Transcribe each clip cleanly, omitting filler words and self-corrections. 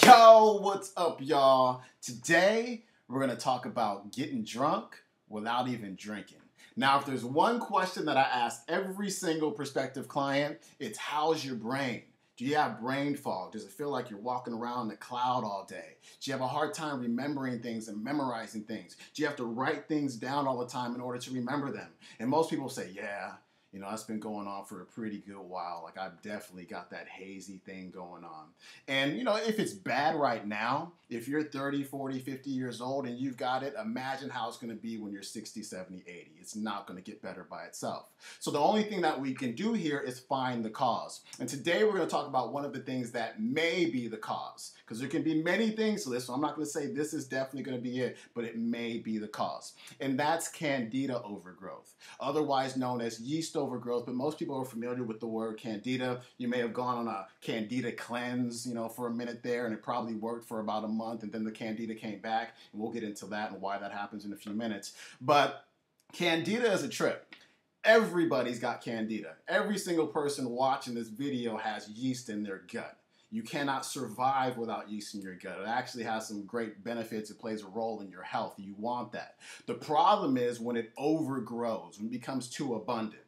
Yo, what's up, y'all? Today, we're going to talk about getting drunk without even drinking. Now, if there's one question that I ask every single prospective client, it's how's your brain? Do you have brain fog? Does it feel like you're walking around in a cloud all day? Do you have a hard time remembering things and memorizing things? Do you have to write things down all the time in order to remember them? And most people say, yeah. That's been going on for a pretty good while. Like, I've definitely got that hazy thing going on. And, if it's bad right now, if you're 30, 40, 50 years old and you've got it, imagine how it's going to be when you're 60, 70, 80. It's not going to get better by itself. So the only thing that we can do here is find the cause. And today we're going to talk about one of the things that may be the cause. Because there can be many things to this, so I'm not going to say this is definitely going to be it, but it may be the cause. And that's Candida overgrowth, otherwise known as yeast overgrowth, but most people are familiar with the word Candida. You may have gone on a Candida cleanse, for a minute there, and it probably worked for about a month, and then the Candida came back, and we'll get into that and why that happens in a few minutes. But Candida is a trip. Everybody's got Candida. Every single person watching this video has yeast in their gut. You cannot survive without yeast in your gut. It actually has some great benefits. It plays a role in your health. You want that. The problem is when it overgrows, when it becomes too abundant.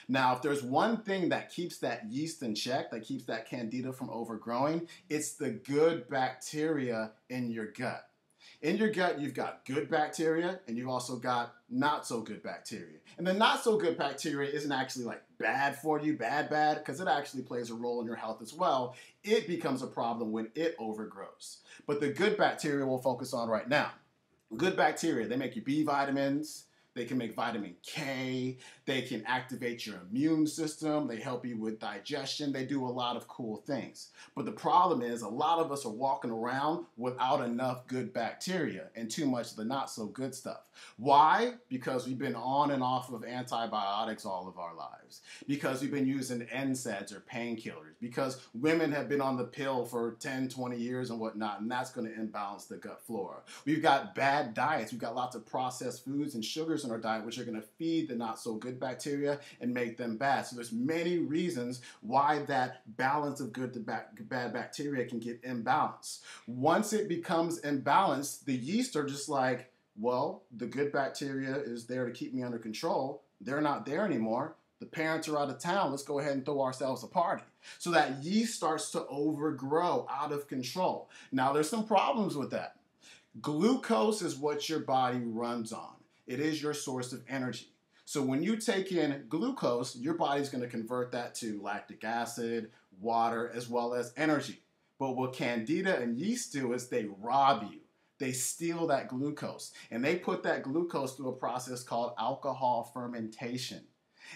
Now, if there's one thing that keeps that yeast in check, that keeps that Candida from overgrowing, it's the good bacteria in your gut. In your gut, you've got good bacteria, and you've also got not so good bacteria. And the not so good bacteria isn't actually like bad for you, bad, because it actually plays a role in your health as well. It becomes a problem when it overgrows. But the good bacteria we'll focus on right now. Good bacteria, they make your B vitamins. They can make vitamin K, they can activate your immune system, they help you with digestion, they do a lot of cool things. But the problem is a lot of us are walking around without enough good bacteria and too much of the not so good stuff. Why? Because we've been on and off of antibiotics all of our lives. Because we've been using NSAIDs or painkillers. Because women have been on the pill for 10, 20 years and whatnot, and that's going to imbalance the gut flora. We've got bad diets, we've got lots of processed foods and sugars in our diet, which are going to feed the not so good bacteria and make them bad. So there's many reasons why that balance of good to bad bacteria can get imbalanced. Once it becomes imbalanced, the yeast are just like, well, the good bacteria is there to keep me under control. They're not there anymore. The parents are out of town. Let's go ahead and throw ourselves a party. So that yeast starts to overgrow out of control. Now, there's some problems with that. Glucose is what your body runs on. It is your source of energy. So when you take in glucose, your body's going to convert that to lactic acid, water, as well as energy. But what Candida and yeast do is they rob you. They steal that glucose. And they put that glucose through a process called alcohol fermentation.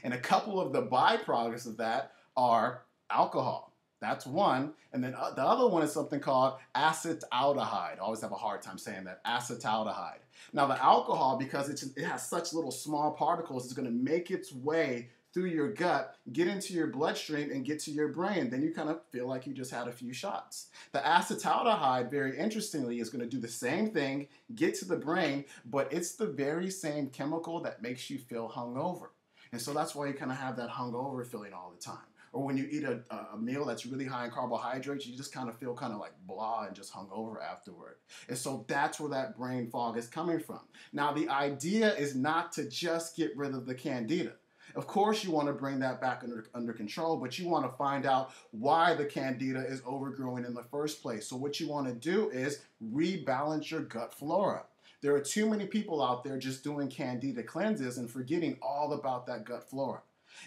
And a couple of the byproducts of that are alcohol. That's one. And then the other one is something called acetaldehyde. I always have a hard time saying that, acetaldehyde. Now the alcohol, because it has such little small particles, is going to make its way through your gut, get into your bloodstream, and get to your brain. Then you kind of feel like you just had a few shots. The acetaldehyde, very interestingly, is going to do the same thing, get to the brain, but it's the very same chemical that makes you feel hungover. And so that's why you kind of have that hungover feeling all the time. Or when you eat a meal that's really high in carbohydrates, you just kind of feel kind of like blah and just hungover afterward. And so that's where that brain fog is coming from. Now, the idea is not to just get rid of the Candida. Of course, you want to bring that back under control, but you want to find out why the Candida is overgrowing in the first place. So what you want to do is rebalance your gut flora. There are too many people out there just doing Candida cleanses and forgetting all about that gut flora.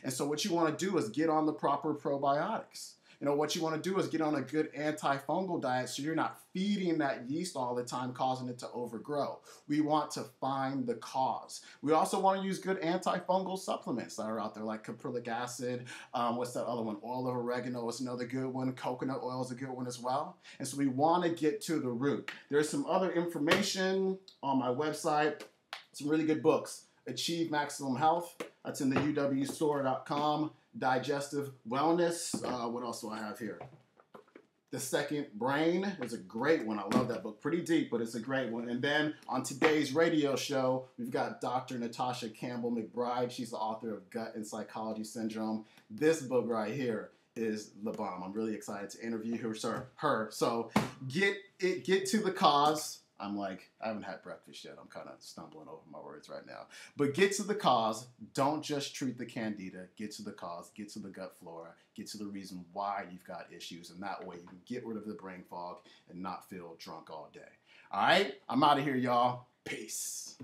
And so what you want to do is get on the proper probiotics. What you want to do is get on a good antifungal diet so you're not feeding that yeast all the time, causing it to overgrow. We want to find the cause. We also want to use good antifungal supplements that are out there, like caprylic acid. What's that other one? Oil of oregano is another good one. Coconut oil is a good one as well. And so we want to get to the root. There's some other information on my website, some really good books. Achieve Maximum Health. That's in the uwstore.com. Digestive Wellness. What else do I have here? The Second Brain is a great one. I love that book. Pretty deep, but it's a great one. And then on today's radio show, we've got Dr. Natasha Campbell McBride. She's the author of Gut and Psychology Syndrome. This book right here is the bomb. I'm really excited to interview her. So get to the cause. I haven't had breakfast yet. I'm kind of stumbling over my words right now. But get to the cause. Don't just treat the Candida. Get to the cause. Get to the gut flora. Get to the reason why you've got issues. And that way you can get rid of the brain fog and not feel drunk all day. All right? I'm out of here, y'all. Peace.